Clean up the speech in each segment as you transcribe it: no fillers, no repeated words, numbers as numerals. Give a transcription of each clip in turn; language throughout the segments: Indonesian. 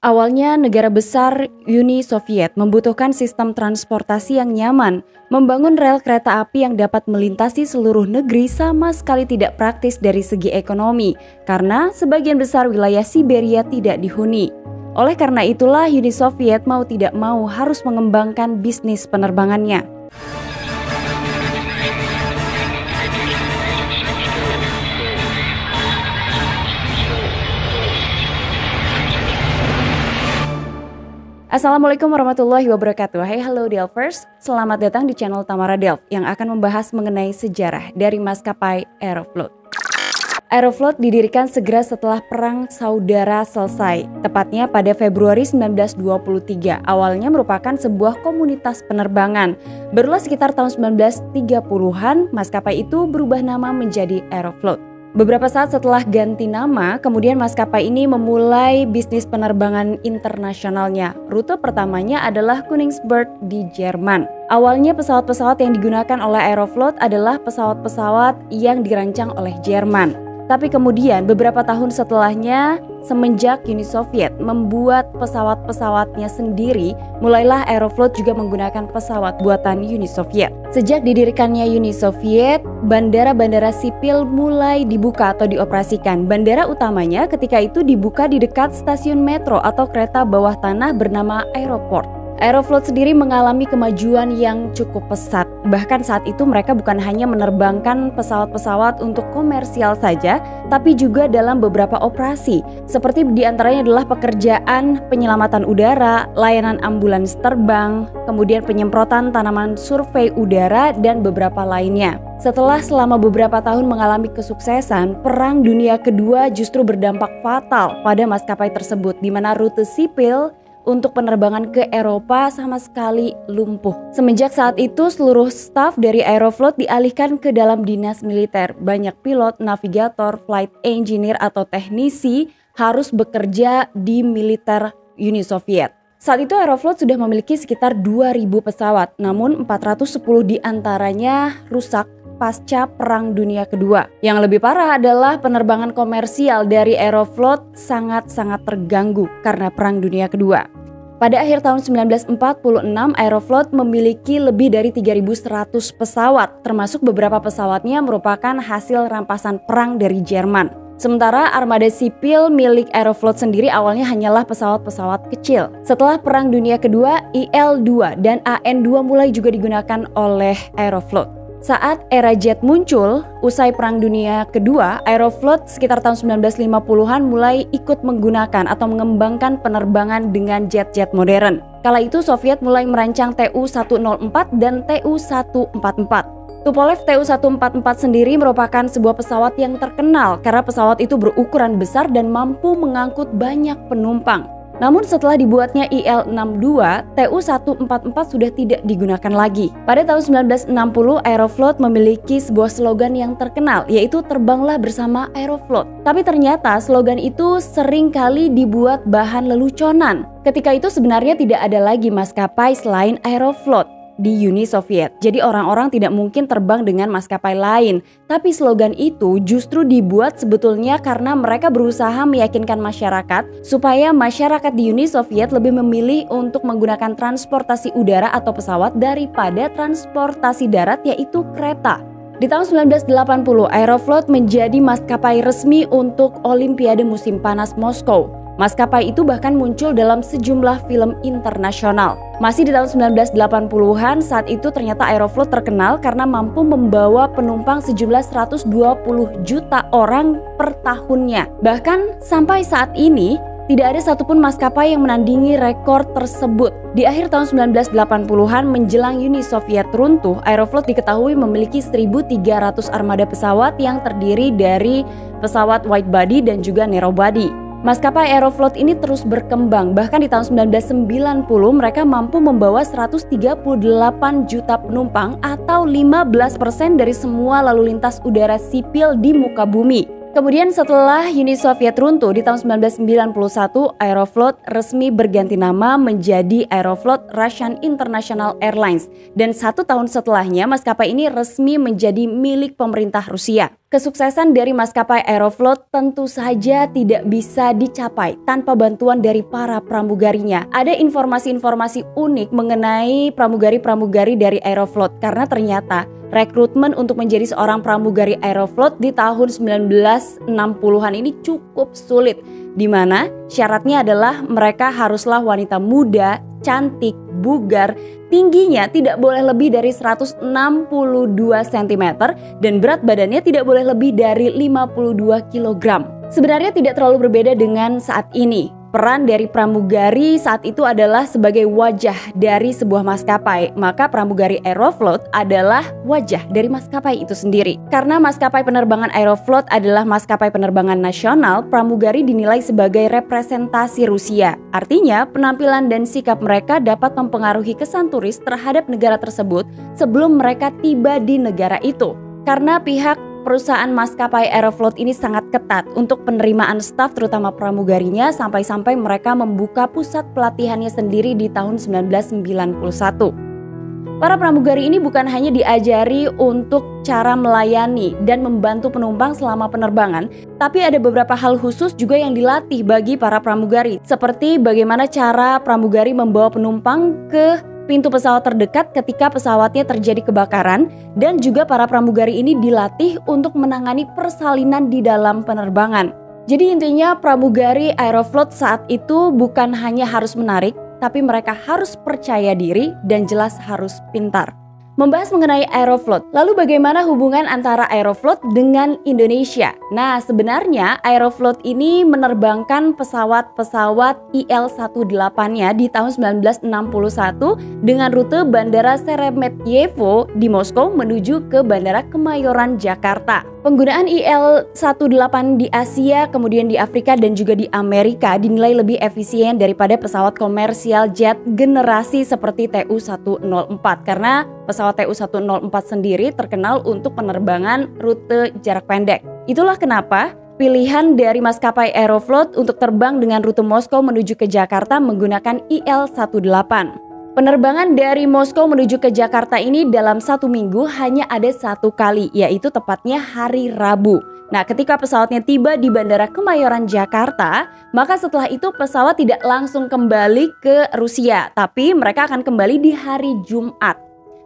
Awalnya negara besar Uni Soviet membutuhkan sistem transportasi yang nyaman. Membangun rel kereta api yang dapat melintasi seluruh negeri sama sekali tidak praktis dari segi ekonomi, karena sebagian besar wilayah Siberia tidak dihuni. Oleh karena itulah Uni Soviet mau tidak mau harus mengembangkan bisnis penerbangannya. Assalamualaikum warahmatullahi wabarakatuh. Hai, halo Delvers. Selamat datang di channel Tamara Delv yang akan membahas mengenai sejarah dari maskapai Aeroflot. Aeroflot didirikan segera setelah Perang Saudara selesai, tepatnya pada Februari 1923. Awalnya merupakan sebuah komunitas penerbangan. Barulah sekitar tahun 1930-an, maskapai itu berubah nama menjadi Aeroflot. Beberapa saat setelah ganti nama, kemudian maskapai ini memulai bisnis penerbangan internasionalnya. Rute pertamanya adalah Königsberg di Jerman. Awalnya pesawat-pesawat yang digunakan oleh Aeroflot adalah pesawat-pesawat yang dirancang oleh Jerman. Tapi kemudian beberapa tahun setelahnya, semenjak Uni Soviet membuat pesawat-pesawatnya sendiri, mulailah Aeroflot juga menggunakan pesawat buatan Uni Soviet. Sejak didirikannya Uni Soviet, bandara-bandara sipil mulai dibuka atau dioperasikan. Bandara utamanya ketika itu dibuka di dekat stasiun metro atau kereta bawah tanah bernama Aeroport. Aeroflot sendiri mengalami kemajuan yang cukup pesat. Bahkan saat itu mereka bukan hanya menerbangkan pesawat-pesawat untuk komersial saja, tapi juga dalam beberapa operasi. Seperti diantaranya adalah pekerjaan penyelamatan udara, layanan ambulans terbang, kemudian penyemprotan tanaman survei udara, dan beberapa lainnya. Setelah selama beberapa tahun mengalami kesuksesan, Perang Dunia Kedua justru berdampak fatal pada maskapai tersebut, di mana rute sipil untuk penerbangan ke Eropa sama sekali lumpuh. Semenjak saat itu seluruh staf dari Aeroflot dialihkan ke dalam dinas militer. Banyak pilot, navigator, flight engineer atau teknisi harus bekerja di militer Uni Soviet. Saat itu Aeroflot sudah memiliki sekitar 2.000 pesawat, namun 410 diantaranya rusak pasca Perang Dunia Kedua. Yang lebih parah adalah penerbangan komersial dari Aeroflot sangat-sangat terganggu karena Perang Dunia Kedua. Pada akhir tahun 1946, Aeroflot memiliki lebih dari 3.100 pesawat, termasuk beberapa pesawatnya merupakan hasil rampasan perang dari Jerman. Sementara armada sipil milik Aeroflot sendiri awalnya hanyalah pesawat-pesawat kecil. Setelah Perang Dunia Kedua, IL-2 dan AN-2 mulai juga digunakan oleh Aeroflot. Saat era jet muncul, usai Perang Dunia Kedua, Aeroflot sekitar tahun 1950-an mulai ikut menggunakan atau mengembangkan penerbangan dengan jet-jet modern. Kala itu Soviet mulai merancang Tu-104 dan Tu-144. Tupolev Tu-144 sendiri merupakan sebuah pesawat yang terkenal karena pesawat itu berukuran besar dan mampu mengangkut banyak penumpang. Namun setelah dibuatnya IL-62, Tu-144 sudah tidak digunakan lagi. Pada tahun 1960, Aeroflot memiliki sebuah slogan yang terkenal, yaitu terbanglah bersama Aeroflot. Tapi ternyata slogan itu sering kali dibuat bahan leluconan. Ketika itu sebenarnya tidak ada lagi maskapai selain Aeroflot di Uni Soviet. Jadi orang-orang tidak mungkin terbang dengan maskapai lain. Tapi slogan itu justru dibuat sebetulnya karena mereka berusaha meyakinkan masyarakat supaya masyarakat di Uni Soviet lebih memilih untuk menggunakan transportasi udara atau pesawat daripada transportasi darat, yaitu kereta. Di tahun 1980, Aeroflot menjadi maskapai resmi untuk Olimpiade Musim Panas Moskow. Maskapai itu bahkan muncul dalam sejumlah film internasional. Masih di tahun 1980-an, saat itu ternyata Aeroflot terkenal karena mampu membawa penumpang sejumlah 120 juta orang per tahunnya. Bahkan sampai saat ini, tidak ada satupun maskapai yang menandingi rekor tersebut. Di akhir tahun 1980-an menjelang Uni Soviet runtuh, Aeroflot diketahui memiliki 1.300 armada pesawat yang terdiri dari pesawat wide body dan juga narrow body. Maskapai Aeroflot ini terus berkembang, bahkan di tahun 1990 mereka mampu membawa 138 juta penumpang atau 15% dari semua lalu lintas udara sipil di muka bumi. Kemudian setelah Uni Soviet runtuh di tahun 1991, Aeroflot resmi berganti nama menjadi Aeroflot Russian International Airlines. Dan 1 tahun setelahnya maskapai ini resmi menjadi milik pemerintah Rusia. Kesuksesan dari maskapai Aeroflot tentu saja tidak bisa dicapai tanpa bantuan dari para pramugarinya. Ada informasi-informasi unik mengenai pramugari-pramugari dari Aeroflot karena ternyata rekrutmen untuk menjadi seorang pramugari Aeroflot di tahun 1960-an ini cukup sulit, di mana syaratnya adalah mereka haruslah wanita muda, cantik, bugar, tingginya tidak boleh lebih dari 162 cm dan berat badannya tidak boleh lebih dari 52 kg. Sebenarnya tidak terlalu berbeda dengan saat ini. Peran dari pramugari saat itu adalah sebagai wajah dari sebuah maskapai. Maka pramugari Aeroflot adalah wajah dari maskapai itu sendiri. Karena maskapai penerbangan Aeroflot adalah maskapai penerbangan nasional, pramugari dinilai sebagai representasi Rusia. Artinya, penampilan dan sikap mereka dapat mempengaruhi kesan turis terhadap negara tersebut sebelum mereka tiba di negara itu. Karena pihak perusahaan maskapai Aeroflot ini sangat ketat untuk penerimaan staf terutama pramugarinya sampai-sampai mereka membuka pusat pelatihannya sendiri di tahun 1991. Para pramugari ini bukan hanya diajari untuk cara melayani dan membantu penumpang selama penerbangan, tapi ada beberapa hal khusus juga yang dilatih bagi para pramugari, seperti bagaimana cara pramugari membawa penumpang ke pintu pesawat terdekat ketika pesawatnya terjadi kebakaran, dan juga para pramugari ini dilatih untuk menangani persalinan di dalam penerbangan. Jadi intinya pramugari Aeroflot saat itu bukan hanya harus menarik, tapi mereka harus percaya diri dan jelas harus pintar. Membahas mengenai Aeroflot, lalu bagaimana hubungan antara Aeroflot dengan Indonesia? Nah, sebenarnya Aeroflot ini menerbangkan pesawat-pesawat IL-18-nya di tahun 1961 dengan rute Bandara Sheremetyevo di Moskow menuju ke Bandara Kemayoran, Jakarta. Penggunaan IL-18 di Asia, kemudian di Afrika dan juga di Amerika dinilai lebih efisien daripada pesawat komersial jet generasi seperti TU-104 karena pesawat TU-104 sendiri terkenal untuk penerbangan rute jarak pendek. Itulah kenapa pilihan dari maskapai Aeroflot untuk terbang dengan rute Moskow menuju ke Jakarta menggunakan IL-18. Penerbangan dari Moskow menuju ke Jakarta ini dalam 1 minggu hanya ada 1 kali, yaitu tepatnya hari Rabu. Nah, ketika pesawatnya tiba di Bandara Kemayoran, Jakarta, maka setelah itu pesawat tidak langsung kembali ke Rusia, tapi mereka akan kembali di hari Jumat.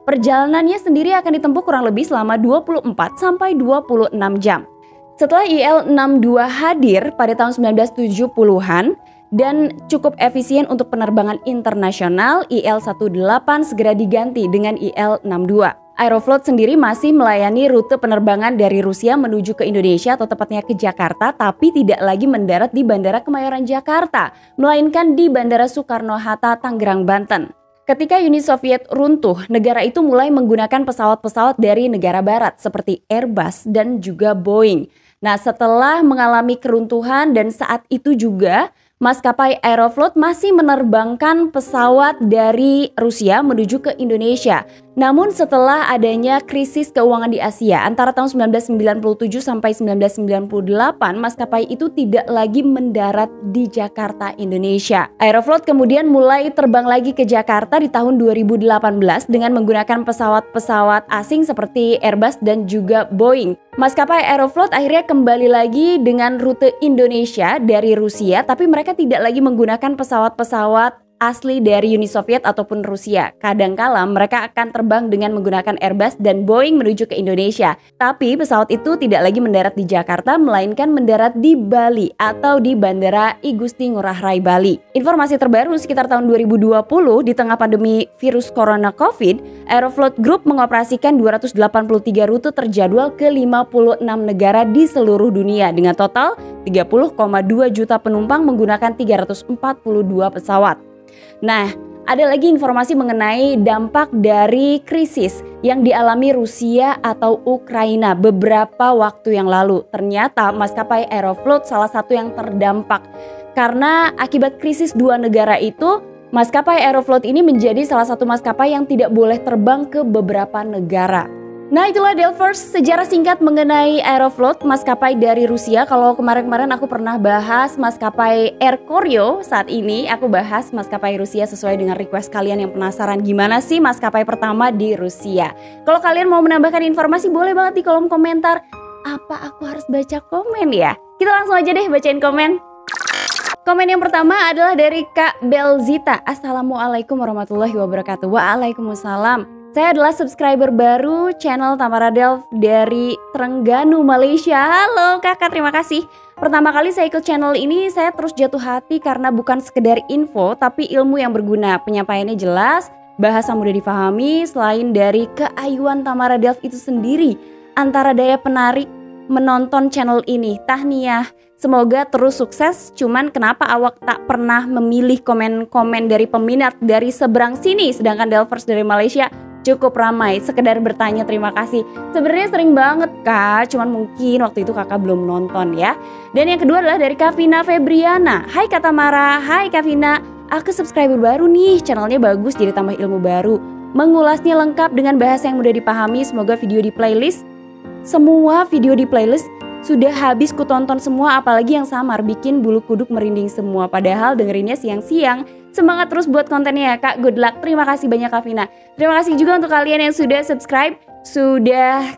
Perjalanannya sendiri akan ditempuh kurang lebih selama 24 sampai 26 jam. Setelah IL-62 hadir pada tahun 1970-an, dan cukup efisien untuk penerbangan internasional, IL-18 segera diganti dengan IL-62. Aeroflot sendiri masih melayani rute penerbangan dari Rusia menuju ke Indonesia atau tepatnya ke Jakarta, tapi tidak lagi mendarat di Bandara Kemayoran, Jakarta, melainkan di Bandara Soekarno-Hatta, Tangerang, Banten. Ketika Uni Soviet runtuh, negara itu mulai menggunakan pesawat-pesawat dari negara barat seperti Airbus dan juga Boeing. Nah, setelah mengalami keruntuhan dan saat itu juga maskapai Aeroflot masih menerbangkan pesawat dari Rusia menuju ke Indonesia. Namun setelah adanya krisis keuangan di Asia antara tahun 1997 sampai 1998, maskapai itu tidak lagi mendarat di Jakarta, Indonesia. Aeroflot kemudian mulai terbang lagi ke Jakarta di tahun 2018 dengan menggunakan pesawat-pesawat asing seperti Airbus dan juga Boeing. Maskapai Aeroflot akhirnya kembali lagi dengan rute Indonesia dari Rusia, tapi mereka tidak lagi menggunakan pesawat-pesawat asli dari Uni Soviet ataupun Rusia. Kadangkala mereka akan terbang dengan menggunakan Airbus dan Boeing menuju ke Indonesia. Tapi pesawat itu tidak lagi mendarat di Jakarta, melainkan mendarat di Bali atau di Bandara I Gusti Ngurah Rai Bali. Informasi terbaru sekitar tahun 2020 di tengah pandemi virus corona COVID, Aeroflot Group mengoperasikan 283 rute terjadwal ke 56 negara di seluruh dunia dengan total 30,2 juta penumpang menggunakan 342 pesawat. Nah, ada lagi informasi mengenai dampak dari krisis yang dialami Rusia atau Ukraina beberapa waktu yang lalu. Ternyata maskapai Aeroflot salah satu yang terdampak. Karena akibat krisis dua negara itu, maskapai Aeroflot ini menjadi salah satu maskapai yang tidak boleh terbang ke beberapa negara. Nah, itulah Delvers, sejarah singkat mengenai Aeroflot, maskapai dari Rusia. Kalau kemarin-kemarin aku pernah bahas maskapai Air Koryo, saat ini aku bahas maskapai Rusia sesuai dengan request kalian yang penasaran gimana sih maskapai pertama di Rusia. Kalau kalian mau menambahkan informasi boleh banget di kolom komentar. Apa aku harus baca komen ya? Kita langsung aja deh bacain komen. Komen yang pertama adalah dari Kak Belzita. Assalamualaikum warahmatullahi wabarakatuh. Waalaikumsalam. Saya adalah subscriber baru channel Tamara Delf dari Terengganu, Malaysia. Halo kakak, terima kasih. Pertama kali saya ikut channel ini, saya terus jatuh hati karena bukan sekedar info, tapi ilmu yang berguna. Penyampaiannya jelas, bahasa mudah difahami. Selain dari keayuan Tamara Delf itu sendiri, antara daya penarik menonton channel ini, tahniah. Semoga terus sukses. Cuman kenapa awak tak pernah memilih komen-komen dari peminat dari seberang sini, sedangkan Delvers dari Malaysia cukup ramai. Sekedar bertanya, terima kasih. Sebenarnya sering banget kak, cuman mungkin waktu itu kakak belum nonton ya. Dan yang kedua adalah dari Kavina Febriana. Hai Kak Tamara, hai Kavina, aku subscriber baru nih, channelnya bagus jadi tambah ilmu baru. Mengulasnya lengkap dengan bahasa yang mudah dipahami. Semoga video di playlist, semua video di playlist sudah habis kutonton semua, apalagi yang samar bikin bulu kuduk merinding semua. Padahal dengerinnya siang-siang. Semangat terus buat kontennya ya kak, good luck. Terima kasih banyak Kak Vina. Terima kasih juga untuk kalian yang sudah subscribe, sudah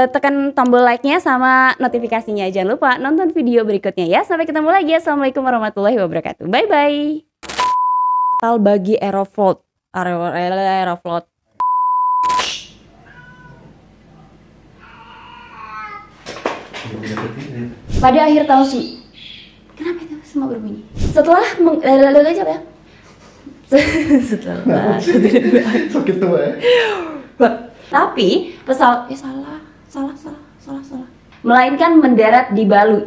tekan tombol like-nya sama notifikasinya. Jangan lupa nonton video berikutnya ya. Sampai ketemu lagi. Assalamualaikum warahmatullahi wabarakatuh. Bye bye. Tal bagi Aeroflot. Aeroflot. Pada akhir tahun kenapa itu semua berbunyi? Setelah setelah sakit tuh ya. Tapi pesawat salah. Melainkan mendarat di Bali.